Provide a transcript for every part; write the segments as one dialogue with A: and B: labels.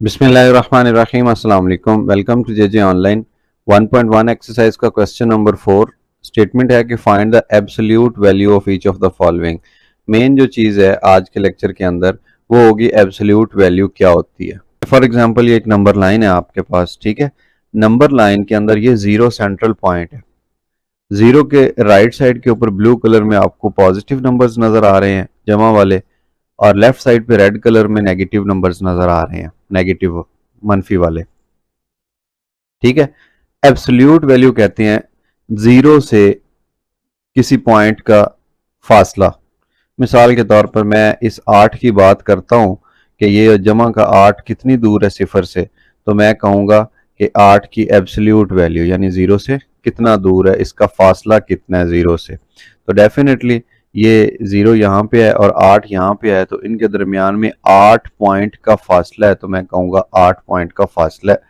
A: बिस्मिल्लाहिर्रहमानिर्रहीम अस्सलाम वालेकुम। Welcome to JJ online. 1.1 exercise का क्वेश्चन नंबर 4 स्टेटमेंट है कि find the absolute value of each of the following. Main जो चीज़ है आज के लेक्चर के अंदर वो होगी एब्सोल्यूट वैल्यू क्या होती है। फॉर एग्जांपल ये एक नंबर लाइन है आपके पास, ठीक है। नंबर लाइन के अंदर ये जीरो सेंट्रल पॉइंट है। जीरो के राइट साइड के ऊपर ब्लू कलर में आपको पॉजिटिव नंबर्स नजर आ रहे हैं जमा वाले, और लेफ्ट साइड पे रेड कलर में नेगेटिव नंबर्स नजर आ रहे हैं, नेगेटिव मनफी वाले, ठीक है। एब्सोल्यूट वैल्यू कहते हैं जीरो से किसी पॉइंट का फासला। मिसाल के तौर पर मैं इस 8 की बात करता हूं कि ये जमा का 8 कितनी दूर है सिफर से, तो मैं कहूंगा कि 8 की एब्सोल्यूट वैल्यू यानी जीरो से कितना दूर है, इसका फासला कितना है जीरो से। तो डेफिनेटली ये जीरो यहाँ पे है और 8 यहाँ पे है, तो इनके दरमियान में 8 पॉइंट का फासला है, तो मैं कहूंगा 8 पॉइंट का फासला है।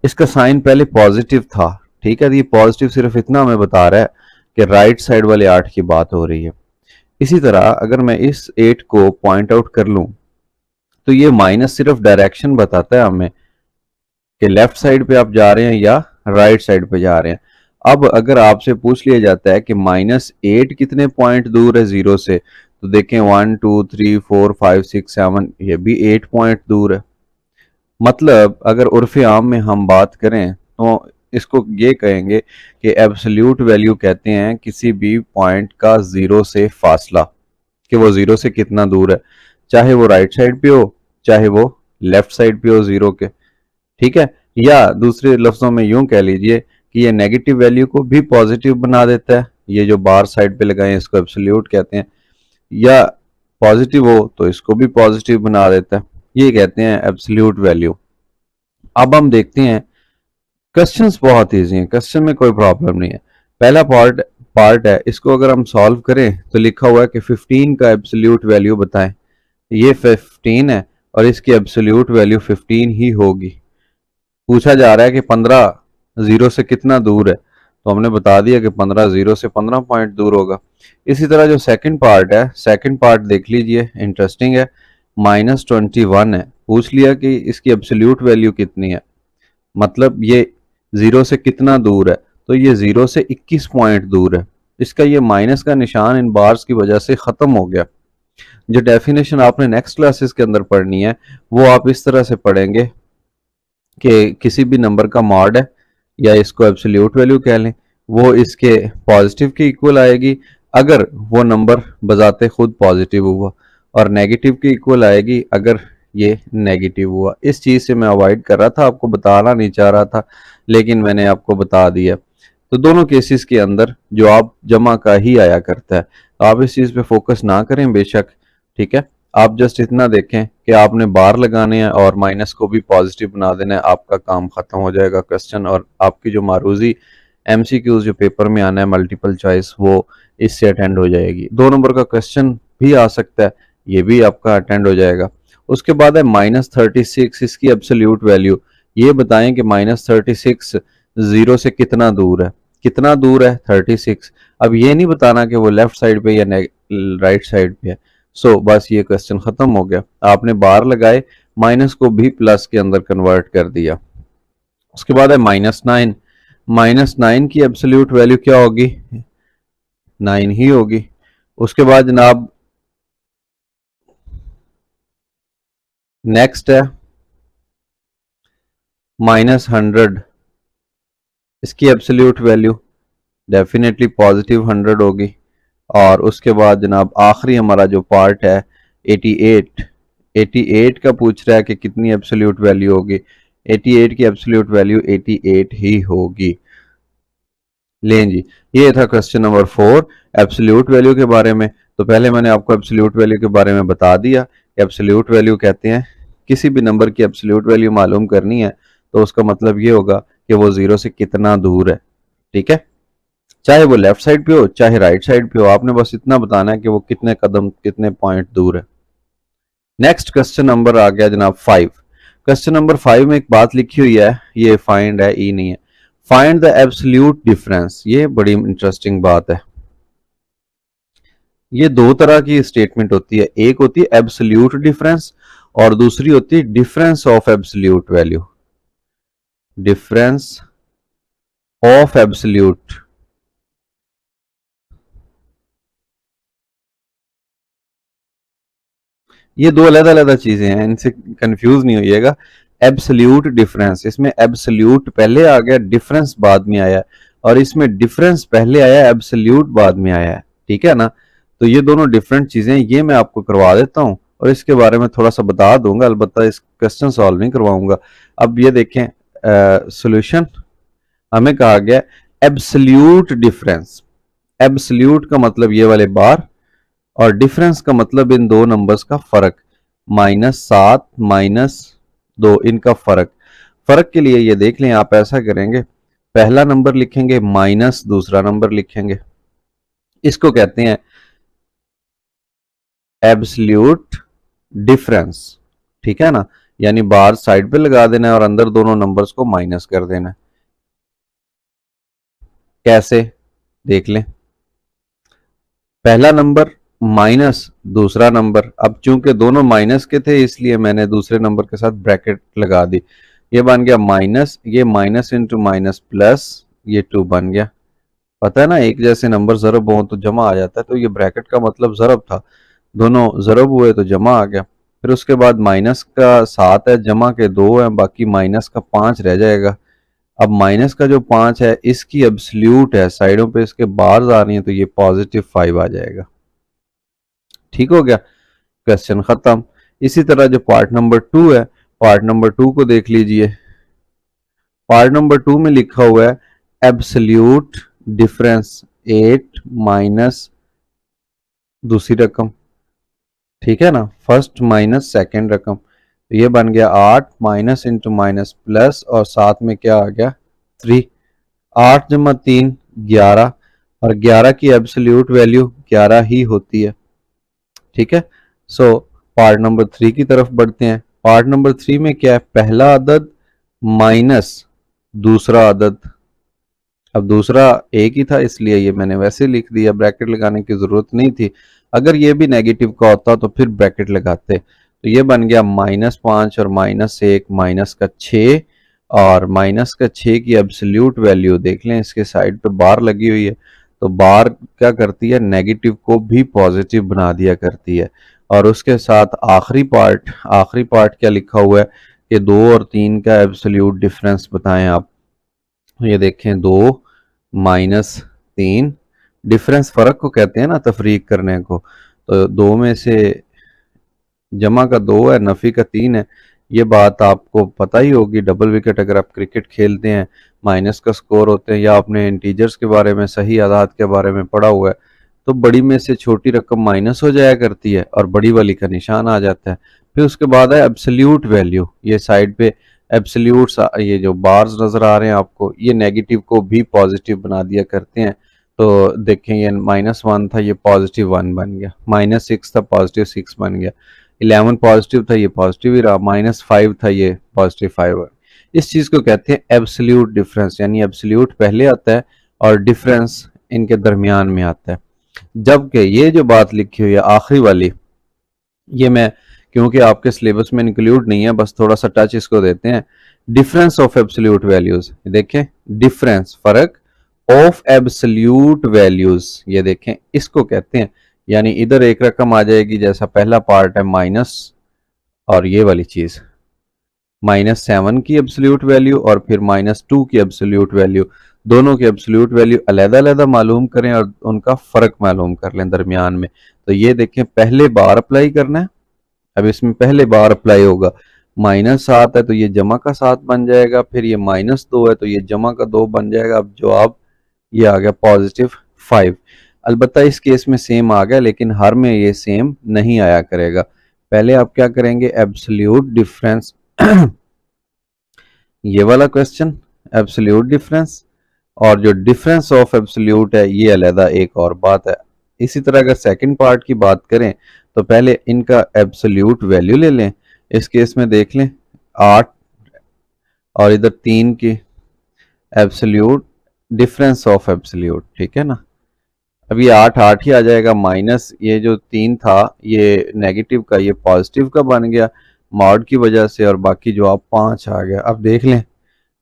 A: इसका साइन पहले पॉजिटिव था, ठीक है। ये पॉजिटिव सिर्फ इतना हमें बता रहा है कि राइट साइड वाले 8 की बात हो रही है। इसी तरह अगर मैं इस 8 को पॉइंट आउट कर लूं तो ये माइनस सिर्फ डायरेक्शन बताता है हमें कि लेफ्ट साइड पे आप जा रहे हैं या राइट साइड पे जा रहे हैं। अब अगर आपसे पूछ लिया जाता है कि -8 कितने पॉइंट दूर है जीरो से, तो देखें 1 2 3 4 5 6 7, ये भी 8 पॉइंट दूर है। मतलब अगर उर्फ़ आम में हम बात करें तो इसको ये कहेंगे कि एब्सोल्यूट वैल्यू कहते हैं किसी भी पॉइंट का जीरो से फासला, कि वो जीरो से कितना दूर है, चाहे वो राइट साइड पे हो चाहे वो लेफ्ट साइड पे हो जीरो के, ठीक है। या दूसरे लफ्जों में यूं कह लीजिए कि ये नेगेटिव वैल्यू को भी पॉजिटिव बना देता है। ये जो बार साइड पे लगाए हैं इसको एब्सोल्यूट कहते हैं, या पॉजिटिव हो तो इसको भी पॉजिटिव बना देता है। ये कहते हैं एब्सोल्यूट वैल्यू। अब हम देखते हैं, क्वेश्चंस बहुत इजी हैं, क्वेश्चन में कोई प्रॉब्लम नहीं है। पहला पार्ट पार्ट है, इसको अगर हम सॉल्व करें तो लिखा हुआ है कि 15 का एब्सोल्यूट वैल्यू बताएं। ये 15 है और इसकी एब्सोल्यूट वैल्यू 15 ही होगी। पूछा जा रहा है कि 15 जीरो से कितना दूर है, तो हमने बता दिया कि 15 जीरो से 15 पॉइंट दूर होगा। इसी तरह जो सेकंड पार्ट है, सेकंड पार्ट देख लीजिए, इंटरेस्टिंग है। -21 है, पूछ लिया कि इसकी एब्सोल्यूट वैल्यू कितनी है, मतलब ये जीरो से कितना दूर है, तो ये जीरो से 21 पॉइंट दूर है। इसका ये माइनस का निशान इन बार्स की वजह से खत्म हो गया। जो डेफिनेशन आपने नेक्स्ट क्लासेस के अंदर पढ़नी है वो आप इस तरह से पढ़ेंगे कि किसी भी नंबर का मॉड है, या इसको एब्सोल्यूट वैल्यू कह लें, वो इसके पॉजिटिव के इक्वल आएगी अगर वो नंबर बजाते खुद पॉजिटिव हुआ, और नेगेटिव के इक्वल आएगी अगर ये नेगेटिव हुआ। इस चीज़ से मैं अवॉइड कर रहा था, आपको बताना नहीं चाह रहा था, लेकिन मैंने आपको बता दिया। तो दोनों केसेस के अंदर जवाब जमा का ही आया करता है, तो आप इस चीज़ पे फोकस ना करें बेशक, ठीक है। आप जस्ट इतना देखें कि आपने बार लगाने हैं और माइनस को भी पॉजिटिव बना देना है, आपका काम खत्म हो जाएगा क्वेश्चन, और आपकी जो मारूजी एमसीक्यूज जो पेपर में आना है मल्टीपल चॉइस, वो इससे अटेंड हो जाएगी। 2 नंबर का क्वेश्चन भी आ सकता है, ये भी आपका अटेंड हो जाएगा। उसके बाद है -36, इसकी एब्सोल्यूट वैल्यू। ये बताएं कि -36 जीरो से कितना दूर है, कितना दूर है 36। अब ये नहीं बताना कि वो लेफ्ट साइड पे या राइट साइड पे है। सो बस ये क्वेश्चन खत्म हो गया, आपने बार लगाए, माइनस को भी प्लस के अंदर कन्वर्ट कर दिया। उसके बाद है -9, -9 की एब्सोल्यूट वैल्यू क्या होगी, 9 ही होगी। उसके बाद जनाब नेक्स्ट है -100, इसकी एब्सोल्यूट वैल्यू डेफिनेटली पॉजिटिव 100 होगी। और उसके बाद जनाब आखिरी हमारा जो पार्ट है 88, 88 का पूछ रहा है कि कितनी एब्सोल्यूट वैल्यू होगी। 88 की एब्सोल्यूट वैल्यू 88 ही होगी। लें जी, ये था क्वेश्चन नंबर 4 एब्सोल्यूट वैल्यू के बारे में। तो पहले मैंने आपको एब्सोल्यूट वैल्यू के बारे में बता दिया। एब्सोल्यूट वैल्यू कहते हैं किसी भी नंबर की एब्सोल्यूट वैल्यू मालूम करनी है तो उसका मतलब ये होगा कि वो जीरो से कितना दूर है, ठीक है। चाहे वो लेफ्ट साइड पे हो चाहे राइट साइड पे हो, आपने बस इतना बताना है कि वो कितने कदम कितने पॉइंट दूर है। नेक्स्ट क्वेश्चन नंबर आ गया जनाब 5। क्वेश्चन नंबर 5 में एक बात लिखी हुई है, ये फाइंड है, ई नहीं है। फाइंड द एब्सोल्यूट डिफरेंस, ये बड़ी इंटरेस्टिंग बात है। ये दो तरह की स्टेटमेंट होती है, एक होती है एब्सोल्यूट डिफरेंस और दूसरी होती है difference of absolute value, difference of absolute. ये दो अलग अलग चीजें हैं, इनसे कंफ्यूज नहीं होइएगा। एब्सोल्यूट डिफरेंस, इसमें एब्सोल्यूट पहले आ गया, डिफरेंस बाद में आया, और इसमें डिफरेंस पहले आया, एब्सोल्यूट बाद में आया है, ठीक है ना। तो ये दोनों डिफरेंट चीजें, ये मैं आपको करवा देता हूं और इसके बारे में थोड़ा सा बता दूंगा, अलबत्ता इस क्वेश्चन सॉल्व नहीं करवाऊंगा। अब ये देखें सॉल्यूशन, हमें कहा गया एब्सोल्यूट डिफरेंस। एब्सोल्यूट का मतलब ये वाले बार, और डिफरेंस का मतलब इन दो नंबर्स का फर्क, -7 -2, इनका फर्क। फर्क के लिए ये देख लें, आप ऐसा करेंगे, पहला नंबर लिखेंगे माइनस दूसरा नंबर लिखेंगे, इसको कहते हैं एब्सोल्यूट डिफरेंस, ठीक है ना। यानी बार साइड पे लगा देना है और अंदर दोनों नंबर्स को माइनस कर देना है। कैसे, देख लें, पहला नंबर माइनस दूसरा नंबर, अब चूंकि दोनों माइनस के थे इसलिए मैंने दूसरे नंबर के साथ ब्रैकेट लगा दी, ये बन गया माइनस, ये माइनस इंटू माइनस प्लस, ये 2 बन गया। पता है ना, एक जैसे नंबर ज़रब हो तो जमा आ जाता है, तो ये ब्रैकेट का मतलब ज़रब था, दोनों ज़रब हुए तो जमा आ गया। फिर उसके बाद माइनस का 7 है, जमा के 2 है, बाकी माइनस का 5 रह जाएगा। अब माइनस का जो 5 है इसकी एब्सोल्यूट है, साइडों पे इसके बार्स आ रही हैं, तो ये +5 आ जाएगा। ठीक हो गया, क्वेश्चन खत्म। इसी तरह जो पार्ट नंबर 2 है, पार्ट नंबर 2 को देख लीजिए। पार्ट नंबर 2 में लिखा हुआ है एब्सोल्यूट डिफरेंस 8 माइनस दूसरी रकम, ठीक है ना, फर्स्ट माइनस सेकेंड रकम, तो ये बन गया 8 माइनस इंटू माइनस प्लस, और साथ में क्या आ गया 3, 8 जमा 3 11, और 11 की एब्सोल्यूट वैल्यू 11 ही होती है, ठीक है। सो पार्ट नंबर 3 की तरफ बढ़ते हैं। पार्ट नंबर 3 में क्या है, पहला अदद माइनस दूसरा अदद। अब दूसरा एक ही था इसलिए ये मैंने वैसे लिख दिया, ब्रैकेट लगाने की जरूरत नहीं थी। अगर ये भी नेगेटिव का होता तो फिर ब्रैकेट लगाते। तो ये बन गया -5 और -1 माइनस का 6, और माइनस का 6 की एब्सोल्यूट वैल्यू देख लें, इसके साइड पे बार लगी हुई है, तो बार क्या करती है, नेगेटिव को भी पॉजिटिव बना दिया करती है। और उसके साथ आखिरी पार्ट क्या लिखा हुआ है कि 2 और 3 का एब्सोल्यूट डिफरेंस बताएं आप। ये देखें 2 -3, डिफरेंस फर्क को कहते हैं ना, तफरीक करने को। तो 2 में से जमा का 2 है, नफी का 3 है, ये बात आपको पता ही होगी। डबल विकेट अगर आप क्रिकेट खेलते हैं, माइनस का स्कोर होते हैं, या आपने इंटीजर्स के बारे में, सही आदाद के बारे में पढ़ा हुआ है, तो बड़ी में से छोटी रकम माइनस हो जाया करती है और बड़ी वाली का निशान आ जाता है। फिर उसके बाद है एब्सोल्यूट वैल्यू, ये साइड पे एब्सोल्यूट, ये जो बार्स नजर आ रहे हैं आपको, ये नेगेटिव को भी पॉजिटिव बना दिया करते हैं। तो देखें, ये -1 था, ये +1 बन गया, -6 था, +6 बन गया, 11 पॉजिटिव था, ये पॉजिटिव ही रहा, -5 था, ये +5। इस चीज को कहते हैं एब्सोल्यूट डिफरेंस, यानी एब्सोल्यूट पहले आता है और डिफरेंस इनके दरमियान में आता है। जबकि ये जो बात लिखी हुई है आखिरी वाली, ये मैं क्योंकि आपके सिलेबस में इंक्लूड नहीं है, बस थोड़ा सा टच इसको देते हैं। डिफरेंस ऑफ एब्सोल्यूट वैल्यूज, देखें, डिफरेंस फर्क ऑफ एब्सोल्यूट वैल्यूज, ये देखें, इसको कहते हैं। यानी इधर एक रकम आ जाएगी, जैसा पहला पार्ट है माइनस, और ये वाली चीज -7 की एब्सोल्यूट वैल्यू और फिर -2 की एब्सोल्यूट वैल्यू, दोनों की एब्सोल्यूट वैल्यू अलग-अलग मालूम करें और उनका फर्क मालूम कर लें दरमियान में। तो ये देखें, पहले बार अप्लाई करना है। अब इसमें पहले बार अप्लाई होगा, -7 है तो ये जमा का 7 बन जाएगा, फिर ये -2 है तो ये जमा का 2 बन जाएगा। अब जवाब ये आ गया +5। अलबत्ता इस केस में सेम आ गया, लेकिन हर में ये सेम नहीं आया करेगा। पहले आप क्या करेंगे, एब्सोल्यूट डिफरेंस ये वाला क्वेश्चन, एब्सोल्यूट डिफरेंस, और जो डिफरेंस ऑफ एब्सोल्यूट है ये अलग एक और बात है। इसी तरह अगर सेकंड पार्ट की बात करें तो पहले इनका एब्सोल्यूट वैल्यू ले लें। इस केस में देख लें 8 और इधर 3 की एब्सोल्यूट डिफरेंस ऑफ एब्सोल्यूट, ठीक है ना। अब ये 8 ही आ जाएगा, माइनस ये जो 3 था ये नेगेटिव का, ये पॉजिटिव का बन गया, मॉड की वजह से, और बाकी जवाब 5 आ गया। अब देख लें,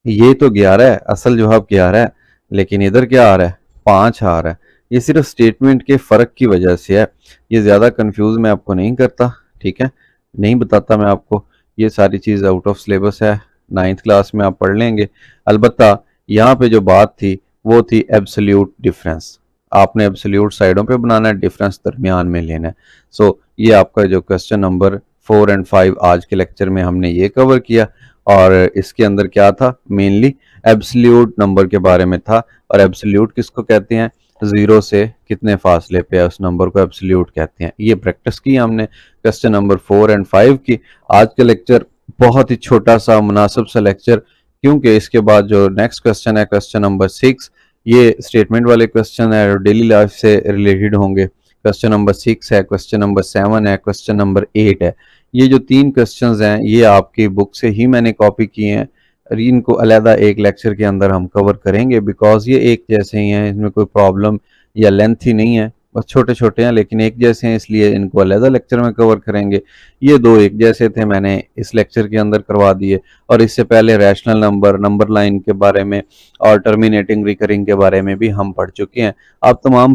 A: ये तो 11 है, असल जवाब 11 है, लेकिन इधर क्या आ रहा है, 5 आ रहा है। ये सिर्फ स्टेटमेंट के फ़र्क की वजह से है। ये ज़्यादा कंफ्यूज मैं आपको नहीं करता, ठीक है, नहीं बताता मैं आपको। ये सारी चीज़ आउट ऑफ सिलेबस है, 9th क्लास में आप पढ़ लेंगे। अलबत्ता यहाँ पे जो बात थी वो थी एब्सोल्यूट डिफरेंस। आपने एब्सोल्यूट साइडों पे बनाना है, डिफरेंस दरमियान में लेना है। सो ये आपका जो क्वेश्चन नंबर 4 एंड 5 आज के लेक्चर में हमने ये कवर किया। और इसके अंदर क्या था, मेनली एब्सोल्यूट नंबर के बारे में था। और एब्सोल्यूट किसको कहते हैं, जीरो से कितने फासले पे है उस नंबर को एब्सोल्यूट कहते हैं। ये प्रैक्टिस की हमने क्वेश्चन नंबर 4 एंड 5 की। आज का लेक्चर बहुत ही छोटा सा मुनासिब सा लेक्चर, क्योंकि इसके बाद जो नेक्स्ट क्वेश्चन है क्वेश्चन नंबर 6, ये स्टेटमेंट वाले क्वेश्चन है और डेली लाइफ से रिलेटेड होंगे। क्वेश्चन नंबर 6 है, क्वेश्चन नंबर 7 है, क्वेश्चन नंबर 8 है। ये जो 3 क्वेश्चंस हैं ये आपकी बुक से ही मैंने कॉपी किए हैं, और इनको अलहदा एक लेक्चर के अंदर हम कवर करेंगे, बिकॉज ये एक जैसे ही हैं, इसमें कोई प्रॉब्लम या लेंथ ही नहीं है, बस छोटे छोटे हैं लेकिन एक जैसे हैं, इसलिए इनको अलहदा लेक्चर में कवर करेंगे। ये दो एक जैसे थे, मैंने इस लेक्चर के अंदर करवा दिए। और इससे पहले रैशनल नंबर, नंबर लाइन के बारे में और टर्मिनेटिंग रिकरिंग के बारे में भी हम पढ़ चुके हैं। आप तमाम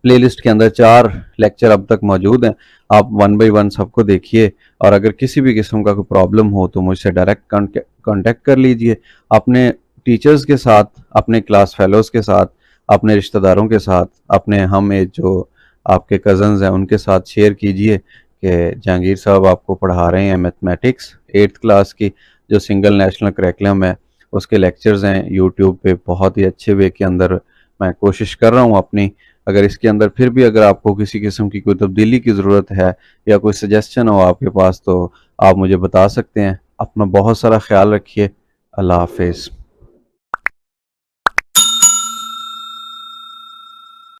A: प्लेलिस्ट के अंदर 4 लेक्चर अब तक मौजूद हैं, आप 1 बाय 1 सबको देखिए। और अगर किसी भी किस्म का कोई प्रॉब्लम हो तो मुझसे डायरेक्ट कांटेक्ट कर लीजिए। अपने टीचर्स के साथ, अपने क्लास फेलोज़ के साथ, अपने रिश्तेदारों के साथ, अपने हमें जो आपके कज़न्स हैं उनके साथ शेयर कीजिए कि जहांगीर साहब आपको पढ़ा रहे हैं मैथमेटिक्स 8th क्लास की, जो सिंगल नेशनल करिकुलम है उसके लेक्चर्स हैं यूट्यूब पे, बहुत ही अच्छे वे के अंदर मैं कोशिश कर रहा हूँ अपनी। अगर इसके अंदर फिर भी अगर आपको किसी किस्म की कोई तब्दीली की ज़रूरत है या कोई सजेशन हो आपके पास तो आप मुझे बता सकते हैं। अपना बहुत सारा ख्याल रखिए। अल्लाह हाफिज़।